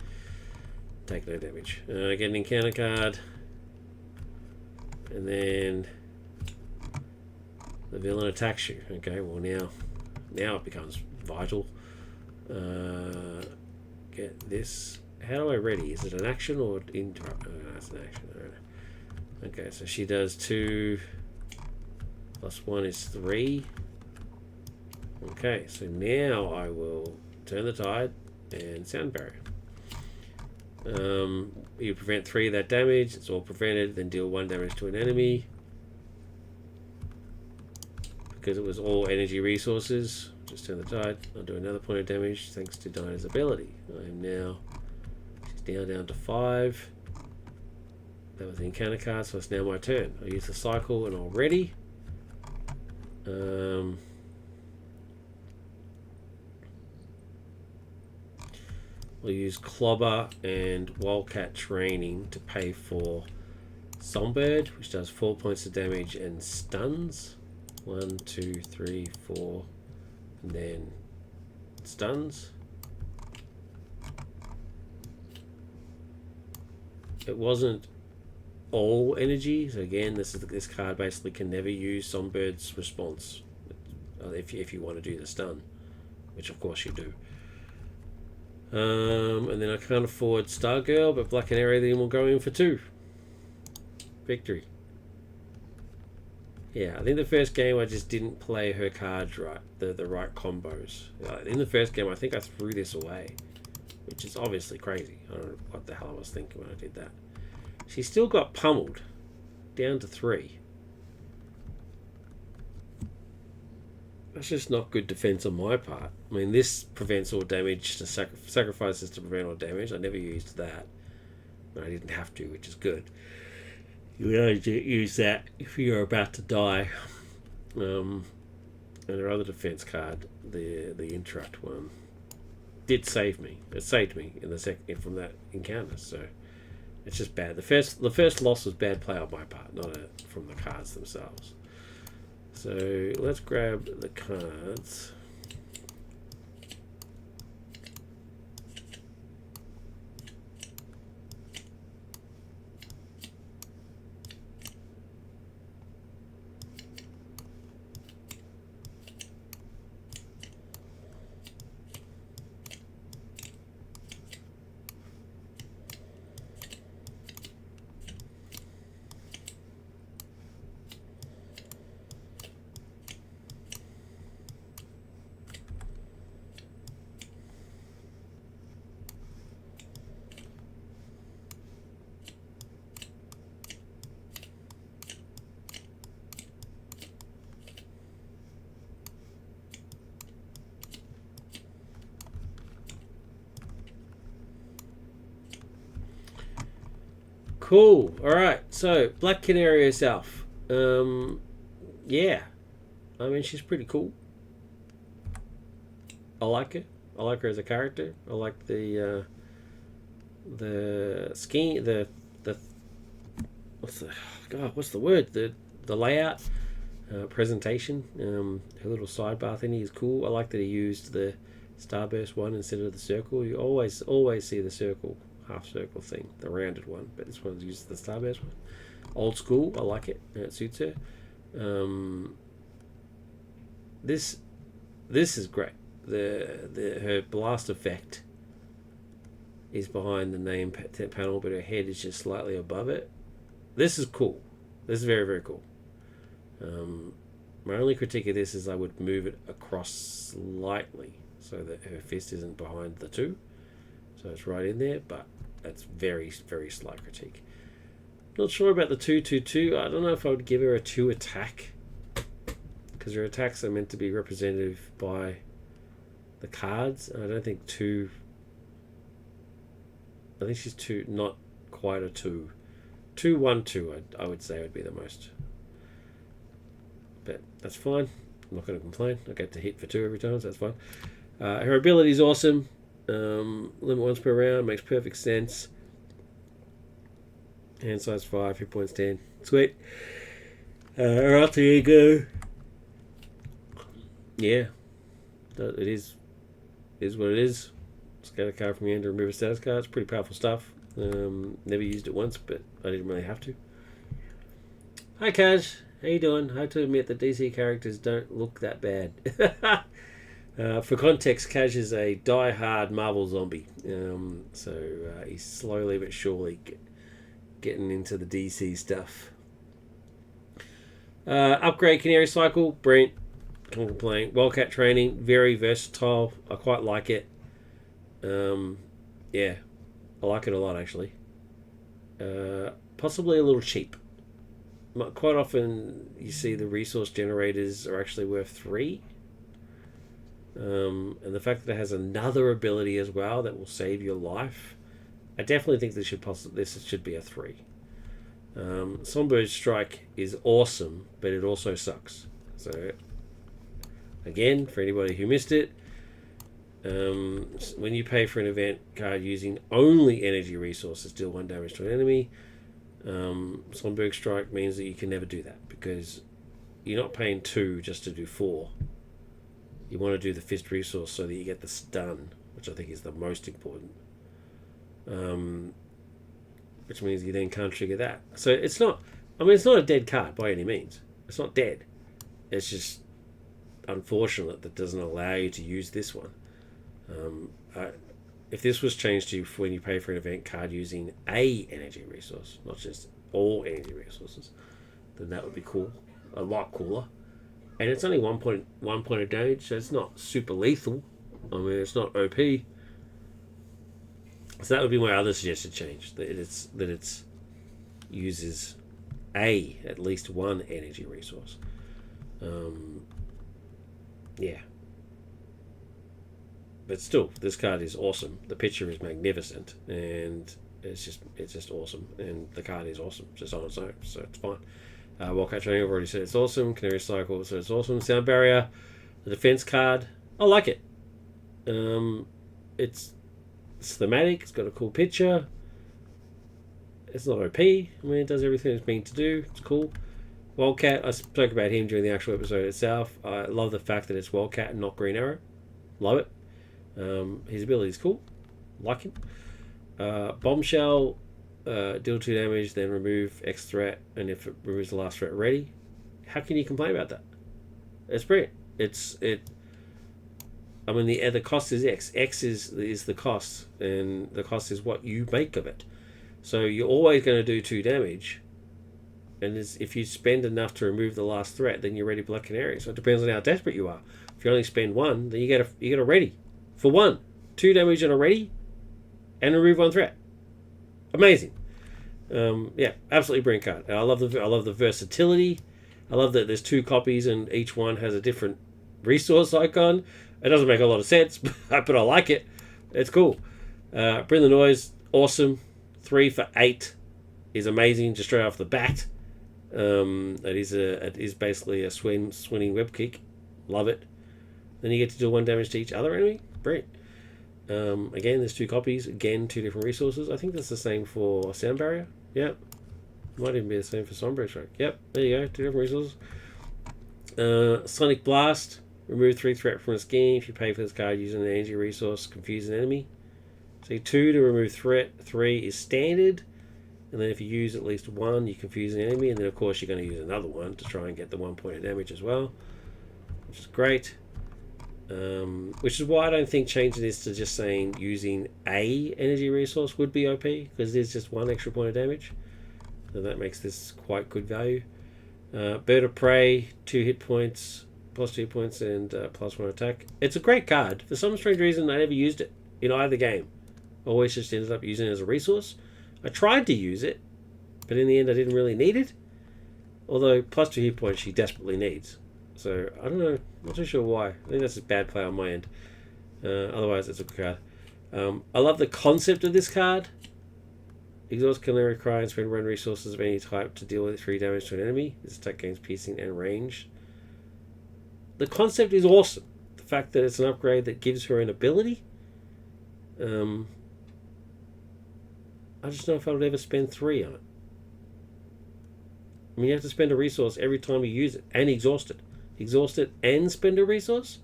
Take no damage. Get an encounter card. And then the villain attacks you. Okay, well now it becomes vital. Get this. How do I ready? Is it an action or interrupt? Oh, no, it's an action. Right. Okay, so she does 2 plus 1 is 3. Okay, so now I will Turn the Tide and Sound Barrier. You prevent 3 of that damage. It's all prevented. Then deal 1 damage to an enemy. Because it was all energy resources. Just Turn the Tide. I'll do another point of damage thanks to Dinah's ability. I am now... She's down to 5. That was the encounter card, so it's now my turn. I use the cycle and I'll ready. We'll use Clobber and Wildcat Training to pay for Songbird, which does 4 points of damage and stuns. 1, 2, 3, 4, and then stuns. It wasn't all energy, so again, this card basically can never use Songbird's response if you want to do the stun, which of course you do. And then I can't afford Stargirl, but Black Canary then will go in for 2. Victory. Yeah, I think the first game I just didn't play her cards right, the right combos. In the first game, I think I threw this away, which is obviously crazy. I don't know what the hell I was thinking when I did that. She still got pummeled, down to 3. That's just not good defense on my part. I mean, this prevents all damage, to sacrifices to prevent all damage. I never used that. I didn't have to, which is good. You only use that if you're about to die. And her other defense card, the interrupt one, did save me. It saved me in the from that encounter. So it's just bad. The first loss was bad play on my part, not from the cards themselves. So let's grab the cards. Cool. All right. So Black Canary herself. Yeah. I mean, she's pretty cool. I like her. I like her as a character. I like the scheme. The what's the word? The layout, presentation. Her little sidebar thingy is cool. I like that he used the starburst one instead of the circle. You always see the circle. Half circle thing, the rounded one, but this one's used the starburst one. Old school, I like it. It suits her. This is great. Her blast effect is behind the name panel, but her head is just slightly above it. This is cool. This is very, very cool. My only critique of this is I would move it across slightly so that her fist isn't behind the 2. So it's right in there, but that's very, very slight critique. Not sure about the 2/2/2. I don't know if I would give her a 2 attack, because her attacks are meant to be representative by the cards. I don't think 2. I think she's 2, not quite a 2. 2/1/2, I would say would be the most. But that's fine. I'm not going to complain. I get to hit for 2 every time, so that's fine. Her ability is awesome. Limit once per round, makes perfect sense. Hand size 5, hit points 10. Sweet. Her alter ego. Yeah. It is what it is. Scatter a card from your hand to remove a status card. It's pretty powerful stuff. Never used it once, but I didn't really have to. Hi Kaj, how you doing? I have to admit that DC characters don't look that bad. For context, Kaj is a die-hard Marvel zombie, so he's slowly but surely getting into the DC stuff. Upgrade Canary cycle, brilliant, can't complain. Wildcat training, very versatile, I quite like it. Yeah, I like it a lot actually. Possibly a little cheap. Quite often you see the resource generators are actually worth 3. And the fact that it has another ability as well that will save your life, I definitely think this should be a 3. Songbird Strike is awesome, but it also sucks. So again, for anybody who missed it, when you pay for an event card using only energy resources, deal 1 damage to an enemy, Songbird Strike means that you can never do that, because you're not paying 2 just to do 4. You want to do the fist resource so that you get the stun, which I think is the most important. Which means you then can't trigger that. So it's not a dead card by any means. It's not dead. It's just unfortunate that doesn't allow you to use this one. if this was changed to when you pay for an event card using a energy resource, not just all energy resources, then that would be cool, a lot cooler. And it's only 1 point of damage, so it's not super lethal. I mean, it's not OP. So that would be my other suggested change, that it's uses at least one energy resource. Yeah. But still, this card is awesome. The picture is magnificent, and it's just awesome. And the card is awesome, just on its own, so it's fine. Wildcat Training, I've already said it's awesome. Canary Cycle, so it's awesome. Sound Barrier, the defense card, I like it. It's thematic. It's got a cool picture. It's not OP. I mean, it does everything it's meant to do. It's cool. Wildcat, I spoke about him during the actual episode itself. I love the fact that it's Wildcat and not Green Arrow. Love it. His ability is cool. Like him. Bombshell, deal 2 damage, then remove X threat, and if it removes the last threat ready. How can you complain about that? It's brilliant. I mean, the cost is X. X is the cost, and the cost is what you make of it. So you're always going to do 2 damage, and if you spend enough to remove the last threat, then you're ready Black Canary. So it depends on how desperate you are. If you only spend 1, then you get a ready for 1, 2 damage and a ready, and remove 1 threat. Amazing. Yeah, absolutely brilliant card. I love the versatility. I love that there's 2 copies and each one has a different resource icon. It doesn't make a lot of sense, but I like it. It's cool. Bring the Noise, awesome. 3 for 8 is amazing, just straight off the bat. It is basically a swinging web kick. Love it. Then you get to do 1 damage to each other enemy. Brilliant. Again, there's 2 copies. Again, 2 different resources. I think that's the same for Sound Barrier. Yep. Might even be the same for Sombra Strike. Yep. There you go. 2 different resources. Sonic Blast. Remove 3 threat from a scheme if you pay for this card using an energy resource. Confuse an enemy. So 2 to remove threat. 3 is standard. And then if you use at least 1, you confuse an enemy. And then, of course, you're going to use another one to try and get the 1 point of damage as well. Which is great. Which is why I don't think changing this to just saying using a energy resource would be OP. Because there's just 1 extra point of damage. And that makes this quite good value. Bird of Prey, 2 hit points. +2 points and +1 attack. It's a great card. For some strange reason, I never used it in either game. I always just ended up using it as a resource. I tried to use it, but in the end, I didn't really need it. Although +2 hit points she desperately needs. So I don't know. Not too sure why. I think that's a bad play on my end. Otherwise, it's a good card. I love the concept of this card. Exhaust Canary Cry and spend 1 resources of any type to deal with 3 damage to an enemy. This attack gains piercing and range. The concept is awesome. The fact that it's an upgrade that gives her an ability. I just don't know if I would ever spend 3 on it. I mean, you have to spend a resource every time you use it and exhaust it. Exhaust it and spend a resource?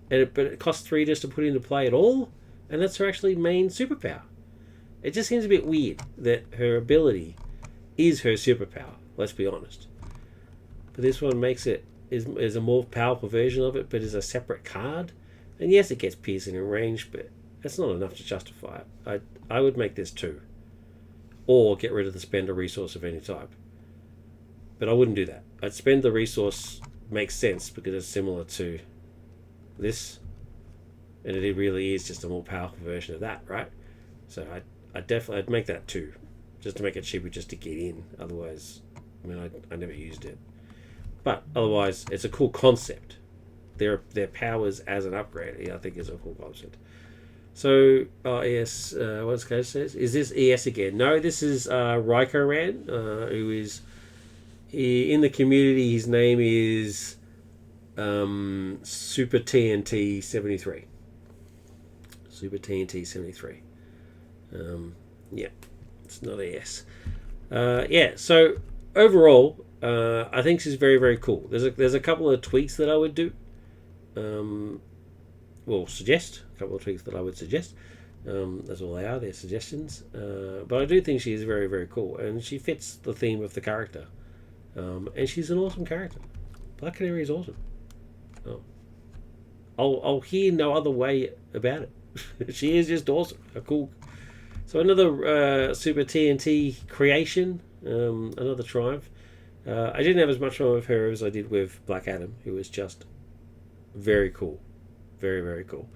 But it costs 3 just to put into play at all? And that's her actually main superpower. It just seems a bit weird that her ability is her superpower, let's be honest. But this one makes it is a more powerful version of it, but is a separate card. And yes, it gets piercing and range, but that's not enough to justify it. I would make this 2. Or get rid of the spend a resource of any type. But I wouldn't do that. I'd spend the resource, makes sense, because it's similar to this. And it really is just a more powerful version of that, right? So I'd make that 2. Just to make it cheaper just to get in. Otherwise, I mean, I never used it. But otherwise, it's a cool concept. Their powers as an upgrade, I think, is a cool concept. So, ES, what's Coach says? Is this ES again? No, this is RyCoRan, who is in the community. His name is Super TNT 73. Super TNT 73. Yeah, it's not ES. Yeah, so overall, I think she's very, very cool. There's a couple of tweaks that I would do. Suggest a couple of tweaks that I would suggest. That's all they are. They're suggestions. But I do think she is very, very cool, and she fits the theme of the character. And she's an awesome character. Black Canary is awesome. I'll hear no other way about it. She is just awesome. A cool. So another Super TNT creation, another Triumph. I didn't have as much fun with her as I did with Black Adam, who was just very cool. Very, very cool.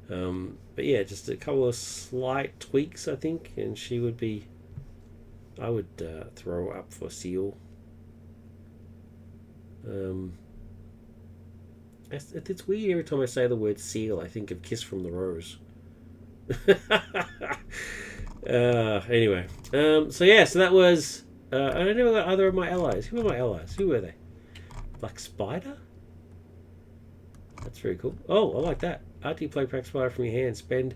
But yeah, just a couple of slight tweaks, I think, and she would be. I would throw up for Seal. It's weird every time I say the word Seal, I think of Kiss from the Rose. Anyway, so yeah, so that was. I don't know either of my allies. Who were my allies? Who were they? Black Spider? That's very cool. Oh, I like that. After you play Black Spider from your hand, spend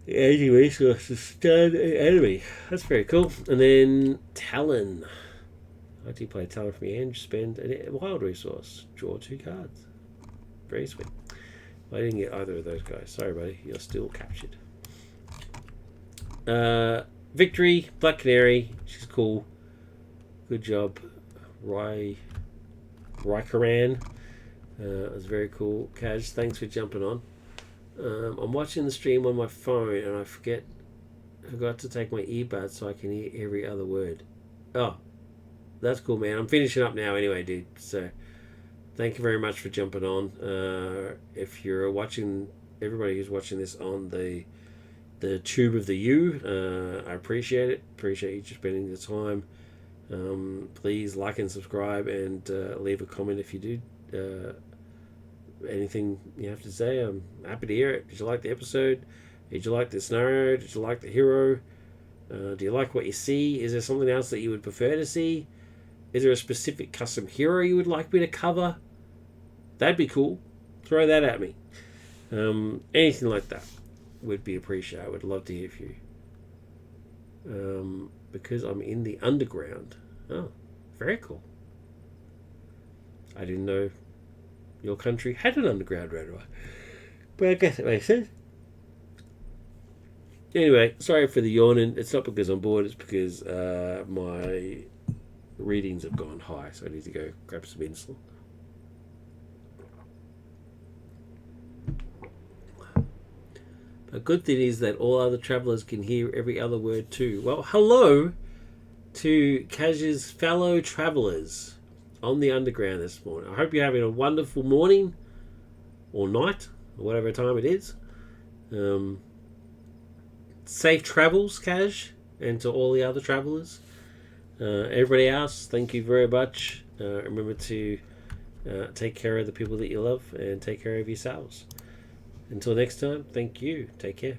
the 80 resources to stun an enemy. That's very cool. And then Talon. After you play Talon from your hand, spend a wild resource. Draw 2 cards. Very sweet. I didn't get either of those guys. Sorry, buddy. You're still captured. Victory, Black Canary. She's cool. Good job. RyCoRan. It was very cool. Kaz, thanks for jumping on. I'm watching the stream on my phone and I forgot to take my earbuds so I can hear every other word. Oh, that's cool, man. I'm finishing up now anyway, dude. So thank you very much for jumping on. If you're watching, everybody who's watching this on the tube of the U, I appreciate it. Appreciate you just spending the time. Please like and subscribe and leave a comment if you do. Anything you have to say, I'm happy to hear it. Did you like the episode? Did you like the scenario? Did you like the hero? Do you like what you see? Is there something else that you would prefer to see? Is there a specific custom hero you would like me to cover? That'd be cool. Throw that at me. Anything like that would be appreciated. I would love to hear from you. Because I'm in the underground. Oh, very cool. I didn't know your country had an underground railway. But I guess it makes sense. Anyway, sorry for the yawning. It's not because I'm bored, it's because my readings have gone high, so I need to go grab some insulin. A good thing is that all other travellers can hear every other word too. Well, hello to Kaz's fellow travellers on the underground this morning. I hope you're having a wonderful morning or night or whatever time it is. Safe travels, Kaz, and to all the other travellers. Everybody else, thank you very much. Remember to take care of the people that you love and take care of yourselves. Until next time, thank you. Take care.